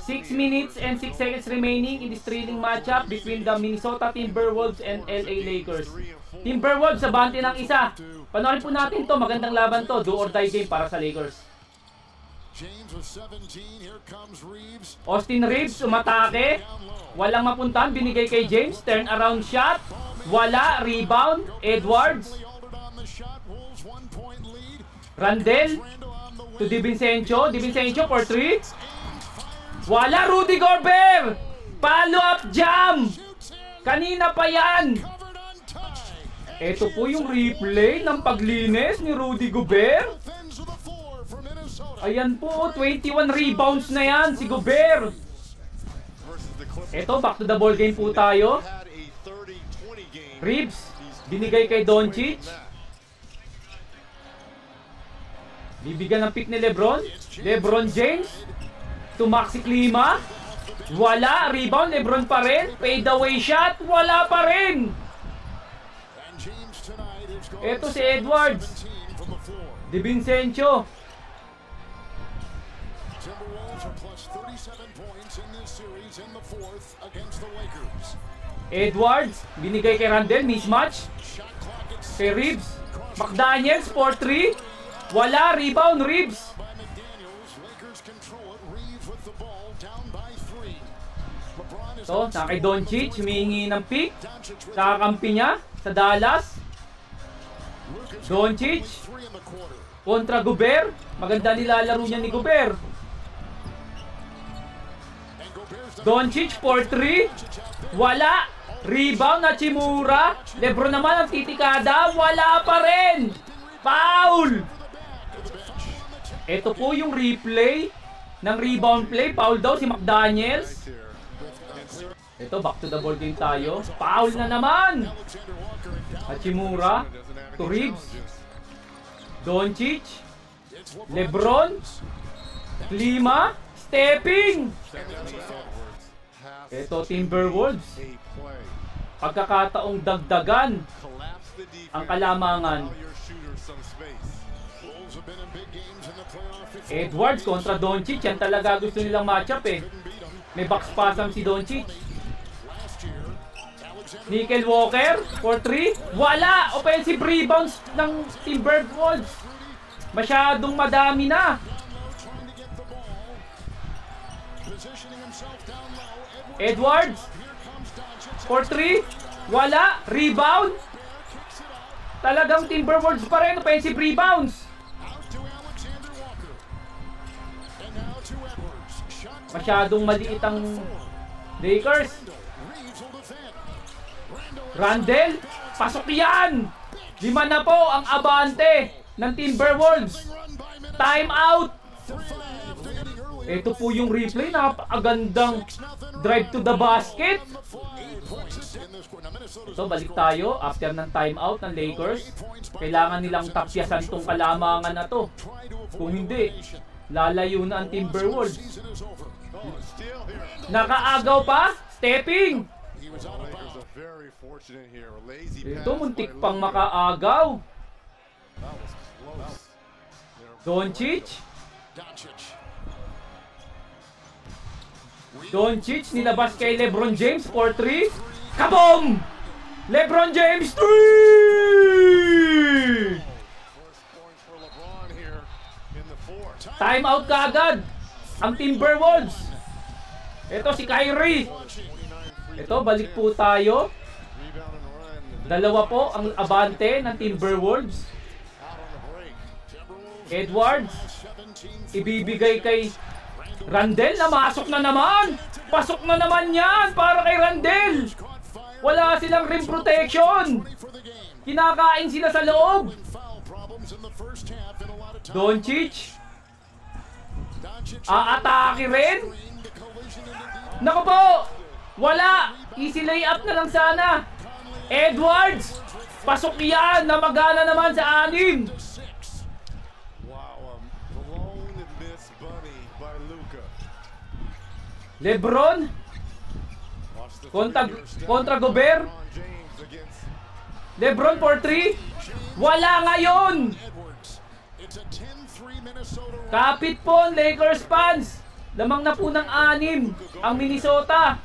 6 minutes and 6 seconds remaining in this thrilling matchup between the Minnesota Timberwolves and LA Lakers. Timberwolves sa bante ng isa. Panoorin po natin to, magandang laban to, do or die game para sa Lakers. Austin Reeves umatake, walang mapuntahan, binigay kay James, turn around shot, wala, rebound, Edwards. Randle to DiVincenzo, DiVincenzo for 3. Wala, Rudy Gobert! Follow up jam! Kanina pa yan! Ito po yung replay ng paglinis ni Rudy Gobert. Ayan po, 21 rebounds na yan si Gobert. Ito, back to the ball game po tayo. Reeves, binigay kay Doncic. Bibigyan ng pick ni LeBron. LeBron James to Maxi Klima. Wala, rebound, LeBron pa rin. Fade away shot, wala pa rin. Ito si Edwards. DiVincenzo. Edwards, binigay kay Randle, mismatch. Kay Reeves. McDaniels, 4-3. Wala, rebound, Reeves. So, na kay Doncic, humihingi ng pick. Kakampi niya sa Dallas. Doncic kontra Gobert. Maganda nilalaro niya ni Gobert. Doncic, 4-3. Wala. Rebound, Hachimura. LeBron naman ang titikada. Wala pa rin. Foul. Ito po yung replay ng rebound play. Foul daw si McDaniels. Ito, back to the ball game tayo. Foul na naman. Hachimura to Reeves. Doncic. LeBron. Klima. Stepping. Ito, Timberwolves. Pagkakataong dagdagan ang kalamangan. Edwards kontra Doncic. Yan talaga gusto nilang matchup eh. May box spasm si Doncic. Nickel Walker for 3. Wala! Offensive rebounds ng Timberwolves. Masyadong madami na. Edwards for 3. Wala! Rebound. Talagang Timberwolves pa rin. Offensive rebounds. Masyadong maliit ang Lakers. Randle, pasok yan! 5 na po ang abante ng Timberwolves. Time out! Ito po yung replay. Napakagandang drive to the basket. So, balik tayo after ng time out ng Lakers. Kailangan nilang tapyasan itong kalamangan na to. Kung hindi, lalayo na ang Timberwolves. Nakaagaw pa, stepping. Ito, muntik pang makaagaw. Doncic. Doncic, nilabas kay LeBron James, 4-3. Kaboom! LeBron James, 3! Time out kaagad ang Timberwolves. Ito si Kyrie. Ito, balik po tayo. Dalawa po ang abante ng Timberwolves. Edwards, ibibigay kay Randle na masok na naman. Pasok na naman yan para kay Randle. Wala silang rim protection. Kinakain sila sa loob. Doncic. Aatake rin. Naku po. Wala. Easy layup na lang sana. Edwards. Pasok yan. Namagana naman sa 6. LeBron kontra Gobert. LeBron for 3. Wala ngayon. Kapit po Lakers fans. Lamang na po ng 6 ang Minnesota.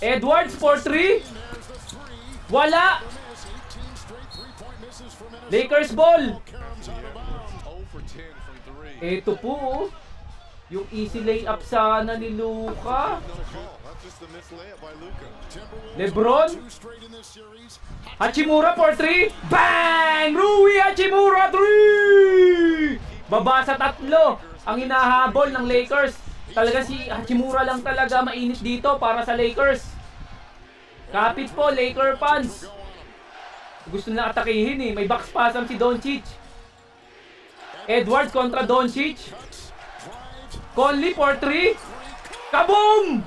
Edwards for 3. Wala. Lakers ball. Ito po, yung easy layup sana ni Luka. LeBron. Hachimura for 3. Bang! Rui Hachimura 3! Baba sa 3 ang hinahabol ng Lakers. Talaga si Hachimura lang talaga mainit dito para sa Lakers. Kapit po, Laker fans. Gusto na atakihin eh. May box pasam si Doncic. Edwards kontra Doncic. Conley for 3. Kaboom!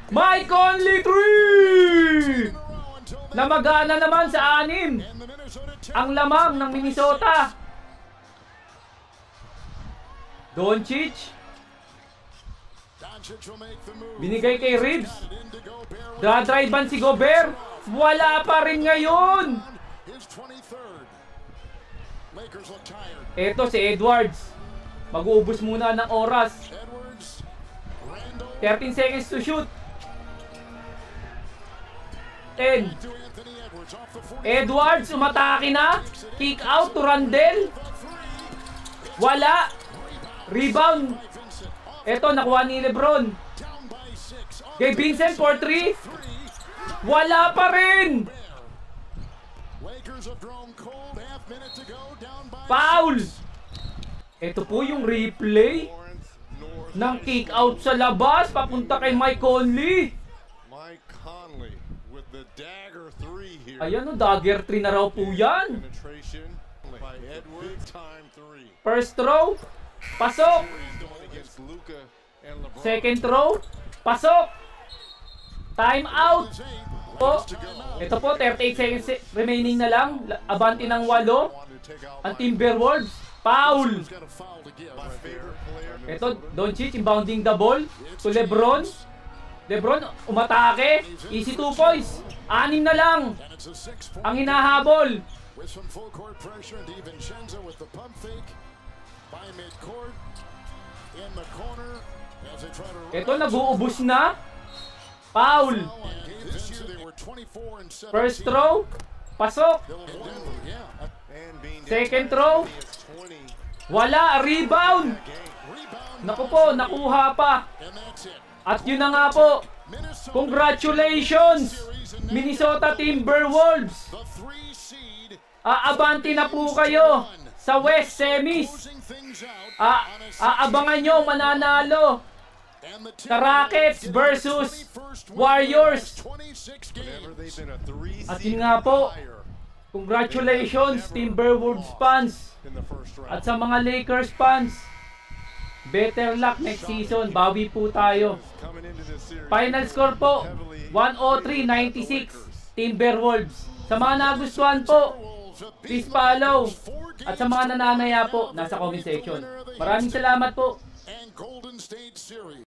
Mike Conley 3! Namagana naman sa 6 ang lamang ng Minnesota. Doncic. Binigay kay Reeves. Dadrivean si Gobert. Wala pa rin ngayon. Eto si Edwards. Mag-uubos muna ng oras. 13 seconds to shoot. 10. Edwards umatake na. Kick out to Randle. Wala. Rebound. Eto nakuha ni LeBron. Kay Vincent for 3. Wala pa rin. Foul. Ito po yung replay ng kick out sa labas papunta kay Mike Conley. Ayan o, dagger 3 na raw po yan. First throw, pasok. Second throw, pasok. Time out. Po. Ito po, 38 seconds remaining na lang. Abante ng 8 ang Timberwolves. Foul. Ito, Doncic inbounding the ball to LeBron. LeBron umatake. Easy 2 points. 6 na lang ang hinahabol. Ito, nag-uubos na. Foul. First throw, pasok. Second throw, wala. Rebound. Naku po, nakuha pa. At yun na nga po. Congratulations, Minnesota Timberwolves. Aabante na po kayo sa West Semis. Aabangan nyo mananalo sa Rockets versus Warriors. At yun nga po, congratulations Timberwolves fans. At sa mga Lakers fans, better luck next season. Bawi po tayo. Final score po, 103-96 Timberwolves. Sa mga nagustuhan po, please follow. At sa mga nananaya po, nasa comment section. Maraming salamat po.